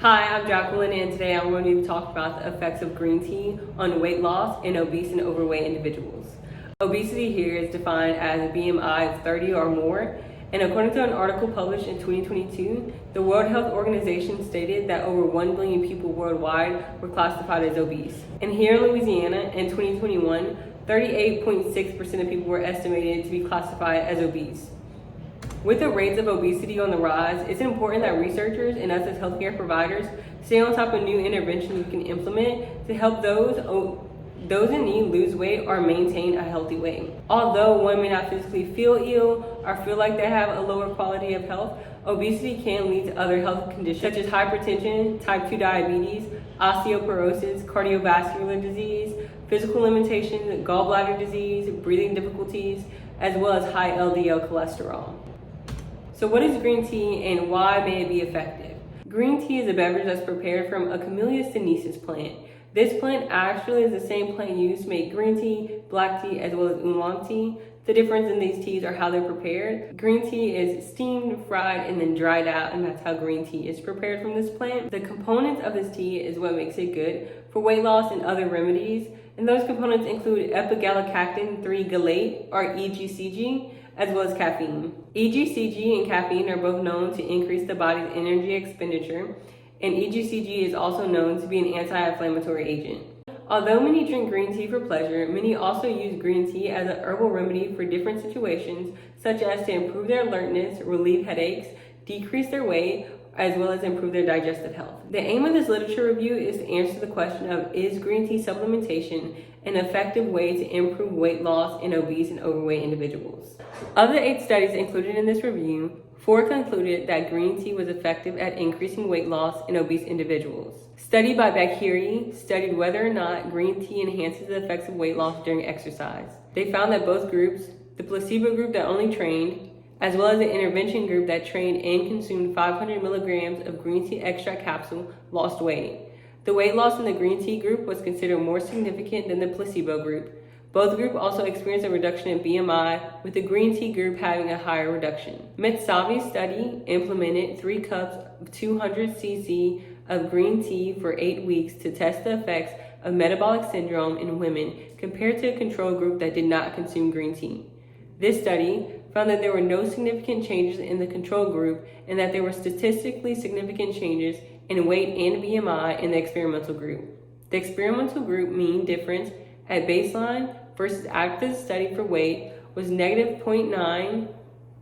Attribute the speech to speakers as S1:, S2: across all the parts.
S1: Hi, I'm Jacqueline, and today I'm going to be talking about the effects of green tea on weight loss in obese and overweight individuals. Obesity here is defined as a BMI of 30 or more, and according to an article published in 2022, the World Health Organization stated that over 1 billion people worldwide were classified as obese. And here in Louisiana, in 2021, 38.6% of people were estimated to be classified as obese. With the rates of obesity on the rise, it's important that researchers and us as healthcare providers stay on top of new interventions we can implement to help those in need lose weight or maintain a healthy weight. Although one may not physically feel ill or feel like they have a lower quality of health, obesity can lead to other health conditions such as hypertension, type 2 diabetes, osteoporosis, cardiovascular disease, physical limitations, gallbladder disease, breathing difficulties, as well as high LDL cholesterol. So what is green tea and why may it be effective? Green tea is a beverage that's prepared from a Camellia sinensis plant. This plant actually is the same plant used to make green tea, black tea, as well as oolong tea. The difference in these teas are how they're prepared. Green tea is steamed, fried, and then dried out, and that's how green tea is prepared from this plant. The components of this tea is what makes it good for weight loss and other remedies, and those components include epigallocactin-3 gallate, or EGCG, as well as caffeine. EGCG and caffeine are both known to increase the body's energy expenditure, and EGCG is also known to be an anti-inflammatory agent. Although many drink green tea for pleasure, many also use green tea as an herbal remedy for different situations, such as to improve their alertness, relieve headaches, decrease their weight, as well as improve their digestive health. The aim of this literature review is to answer the question of, is green tea supplementation an effective way to improve weight loss in obese and overweight individuals? Of the 8 studies included in this review, 4 concluded that green tea was effective at increasing weight loss in obese individuals. Study by Bakhiri studied whether or not green tea enhances the effects of weight loss during exercise. They found that both groups, the placebo group that only trained, as well as the intervention group that trained and consumed 500 milligrams of green tea extract capsule, lost weight. The weight loss in the green tea group was considered more significant than the placebo group. Both groups also experienced a reduction in BMI, with the green tea group having a higher reduction. Metsavi's study implemented 3 cups of 200 cc of green tea for 8 weeks to test the effects of metabolic syndrome in women compared to a control group that did not consume green tea. This study found that there were no significant changes in the control group and that there were statistically significant changes in weight and BMI in the experimental group. The experimental group mean difference at baseline versus after the study for weight was negative 0.9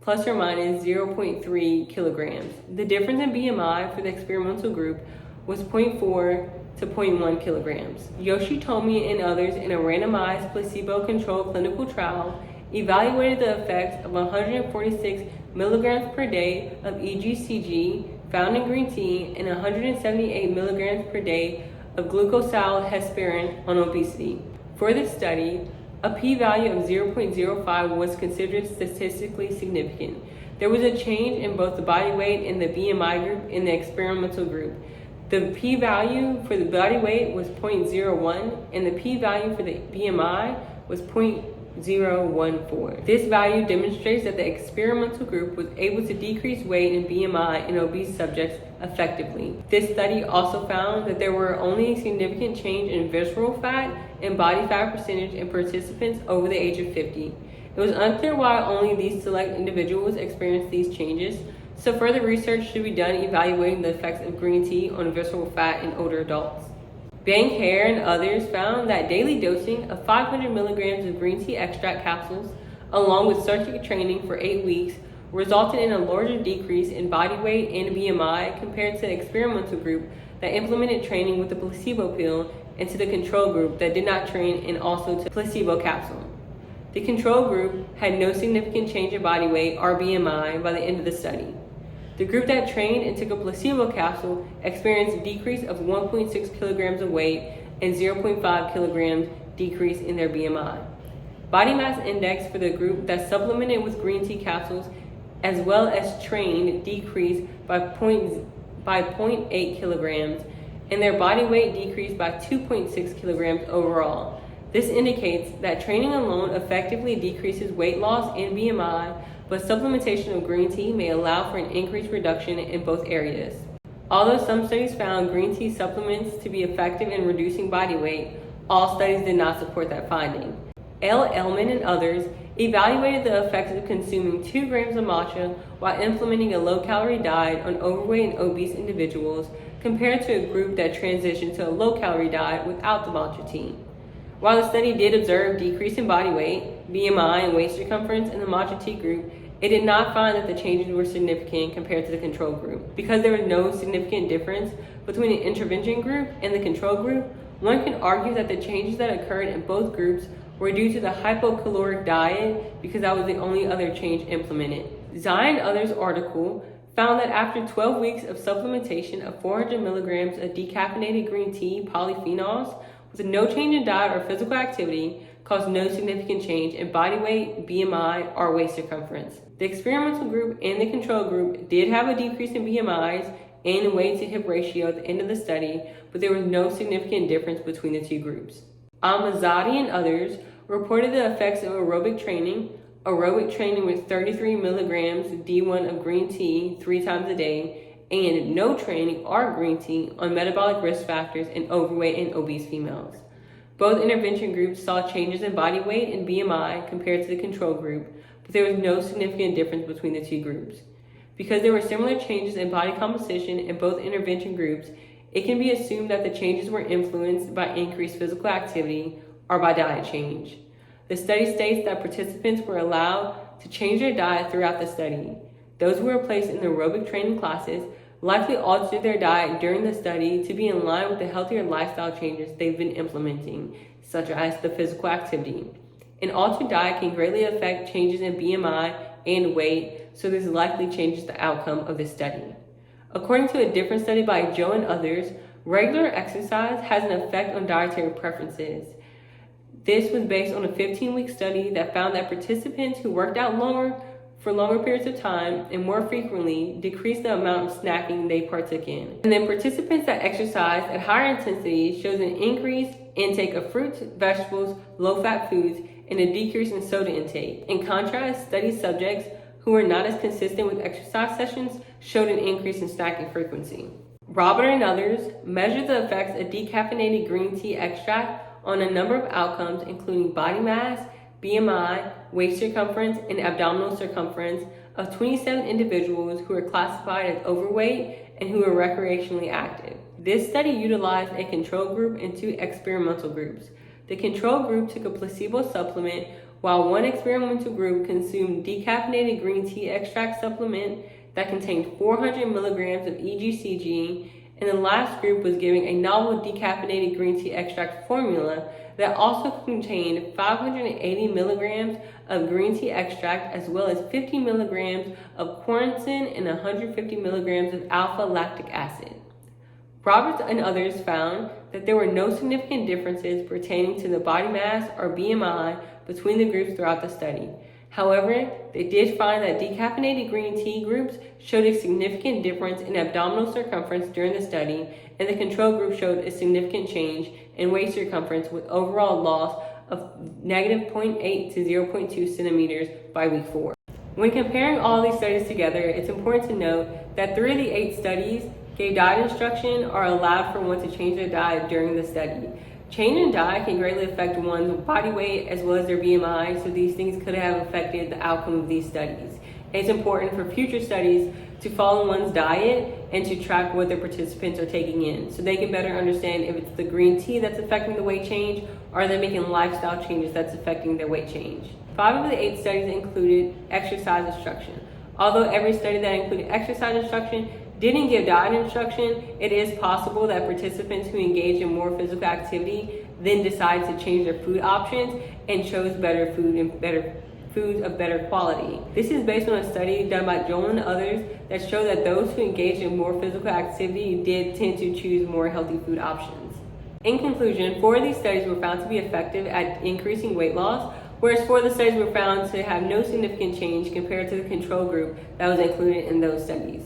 S1: plus or minus 0.3 kilograms. The difference in BMI for the experimental group was 0.4 to 0.1 kilograms. Yoshitomi and others in a randomized placebo-controlled clinical trial evaluated the effects of 146 milligrams per day of EGCG found in green tea and 178 milligrams per day of glucosylhexaspirin on obesity. For this study, a p-value of 0.05 was considered statistically significant. There was a change in both the body weight and the BMI group in the experimental group. The p-value for the body weight was 0.01 and the p-value for the BMI was 0.014. This value demonstrates that the experimental group was able to decrease weight and BMI in obese subjects effectively. This study also found that there were only a significant change in visceral fat and body fat percentage in participants over the age of 50. It was unclear why only these select individuals experienced these changes, so further research should be done evaluating the effects of green tea on visceral fat in older adults. Bank-Hare and others found that daily dosing of 500 milligrams of green tea extract capsules, along with circuit training for 8 weeks, resulted in a larger decrease in body weight and BMI compared to the experimental group that implemented training with the placebo pill and to the control group that did not train and also to placebo capsule. The control group had no significant change in body weight or BMI by the end of the study. The group that trained and took a placebo capsule experienced a decrease of 1.6 kilograms of weight and 0.5 kilograms decrease in their BMI. Body mass index for the group that supplemented with green tea capsules as well as trained decreased by 0.8 kilograms, and their body weight decreased by 2.6 kilograms overall. This indicates that training alone effectively decreases weight loss and BMI, but supplementation of green tea may allow for an increased reduction in both areas. Although some studies found green tea supplements to be effective in reducing body weight, all studies did not support that finding. L. Ellman and others evaluated the effects of consuming 2 grams of matcha while implementing a low-calorie diet on overweight and obese individuals compared to a group that transitioned to a low-calorie diet without the matcha tea. While the study did observe decrease in body weight, BMI, and waist circumference in the matcha tea group, it did not find that the changes were significant compared to the control group. Because there was no significant difference between the intervention group and the control group, one can argue that the changes that occurred in both groups were due to the hypocaloric diet because that was the only other change implemented. Zai and others' article found that after 12 weeks of supplementation of 400 milligrams of decaffeinated green tea polyphenols with no change in diet or physical activity caused no significant change in body weight, BMI, or waist circumference. The experimental group and the control group did have a decrease in BMIs and weight to hip ratio at the end of the study, but there was no significant difference between the two groups. Almazadi and others reported the effects of aerobic training with 33 milligrams D1 of green tea 3 times a day, and no training or green tea on metabolic risk factors in overweight and obese females. Both intervention groups saw changes in body weight and BMI compared to the control group, but there was no significant difference between the two groups. Because there were similar changes in body composition in both intervention groups, it can be assumed that the changes were influenced by increased physical activity or by diet change. The study states that participants were allowed to change their diet throughout the study. Those who were placed in the aerobic training classes likely altered their diet during the study to be in line with the healthier lifestyle changes they've been implementing, such as the physical activity. An altered diet can greatly affect changes in BMI and weight, so this likely changes the outcome of this study. According to a different study by Joe and others, regular exercise has an effect on dietary preferences. This was based on a 15-week study that found that participants who worked out for longer periods of time and more frequently decreased the amount of snacking they partook in. And then participants that exercised at higher intensity shows an increased intake of fruits, vegetables, low-fat foods, and a decrease in soda intake. In contrast, study subjects who were not as consistent with exercise sessions showed an increase in snacking frequency. Robert and others measured the effects of decaffeinated green tea extract on a number of outcomes, including body mass, BMI, waist circumference, and abdominal circumference of 27 individuals who were classified as overweight and who were recreationally active. This study utilized a control group and 2 experimental groups. The control group took a placebo supplement, while one experimental group consumed decaffeinated green tea extract supplement that contained 400 milligrams of EGCG, and the last group was given a novel decaffeinated green tea extract formula that also contained 580 milligrams of green tea extract as well as 50 milligrams of quercetin and 150 milligrams of alpha lactic acid. Roberts and others found that there were no significant differences pertaining to the body mass or BMI between the groups throughout the study. However, they did find that decaffeinated green tea groups showed a significant difference in abdominal circumference during the study, and the control group showed a significant change in waist circumference with overall loss of negative 0.8 to 0.2 centimeters by week 4. When comparing all these studies together, it's important to note that 3 of the 8 studies gave diet instruction or allowed for one to change their diet during the study. Change in diet can greatly affect one's body weight as well as their BMI, so these things could have affected the outcome of these studies. It's important for future studies to follow one's diet and to track what their participants are taking in, so they can better understand if it's the green tea that's affecting the weight change or they're making lifestyle changes that's affecting their weight change. 5 of the 8 studies included exercise instruction. Although every study that included exercise instruction didn't give diet instruction, it is possible that participants who engage in more physical activity then decide to change their food options and chose better food and better foods of better quality. This is based on a study done by Joel and others that show that those who engage in more physical activity did tend to choose more healthy food options. In conclusion, 4 of these studies were found to be effective at increasing weight loss, whereas 4 of the studies were found to have no significant change compared to the control group that was included in those studies.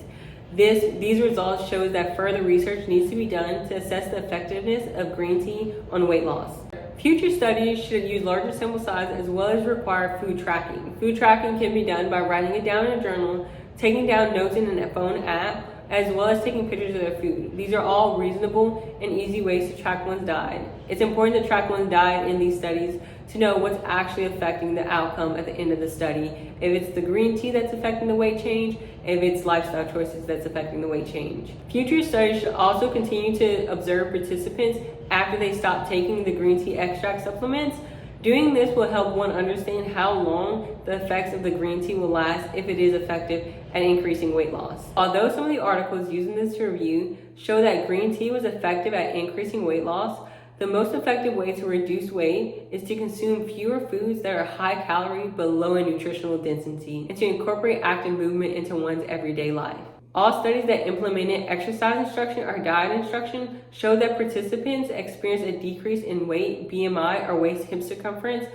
S1: These results show that further research needs to be done to assess the effectiveness of green tea on weight loss. Future studies should use larger sample size as well as require food tracking. Food tracking can be done by writing it down in a journal, taking down notes in a phone app, as well as taking pictures of their food. These are all reasonable and easy ways to track one's diet. It's important to track one's diet in these studies to know what's actually affecting the outcome at the end of the study. If it's the green tea that's affecting the weight change, if it's lifestyle choices that's affecting the weight change. Future studies should also continue to observe participants after they stop taking the green tea extract supplements. Doing this will help one understand how long the effects of the green tea will last if it is effective at increasing weight loss. Although some of the articles used in this review show that green tea was effective at increasing weight loss, the most effective way to reduce weight is to consume fewer foods that are high calorie but low in nutritional density, and to incorporate active movement into one's everyday life. All studies that implemented exercise instruction or diet instruction showed that participants experienced a decrease in weight, BMI, or waist hip circumference,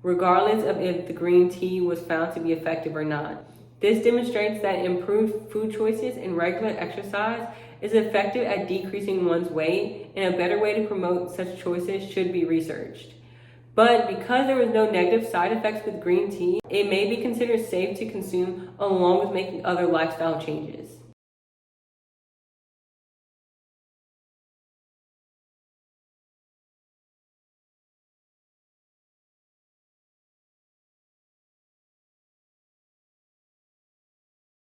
S1: regardless of if the green tea was found to be effective or not. This demonstrates that improved food choices and regular exercise is effective at decreasing one's weight, and a better way to promote such choices should be researched. But because there was no negative side effects with green tea, it may be considered safe to consume along with making other lifestyle changes.